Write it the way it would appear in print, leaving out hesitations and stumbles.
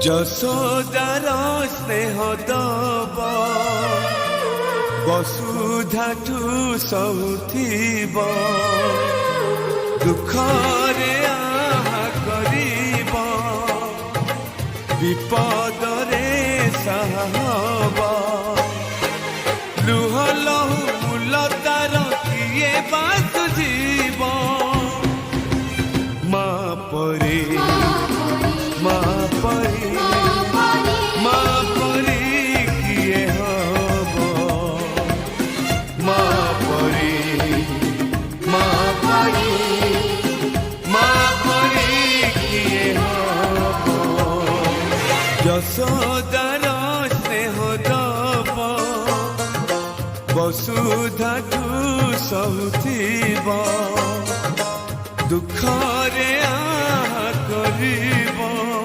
যশোদার স্নেহ দব বসুধাঠু সহুথিব দুঃখরে আহা করিব বিপদরে সাহব লুহ লহু মূলতার কিয়ে বাসুজিব মা পরে মা পরে মা পরে কিয়ে হব মা পরে মা পরে মা পরে কিয়ে হব যশোদার স্নেহ দব বসুধাঠু সহুথিব দুঃখ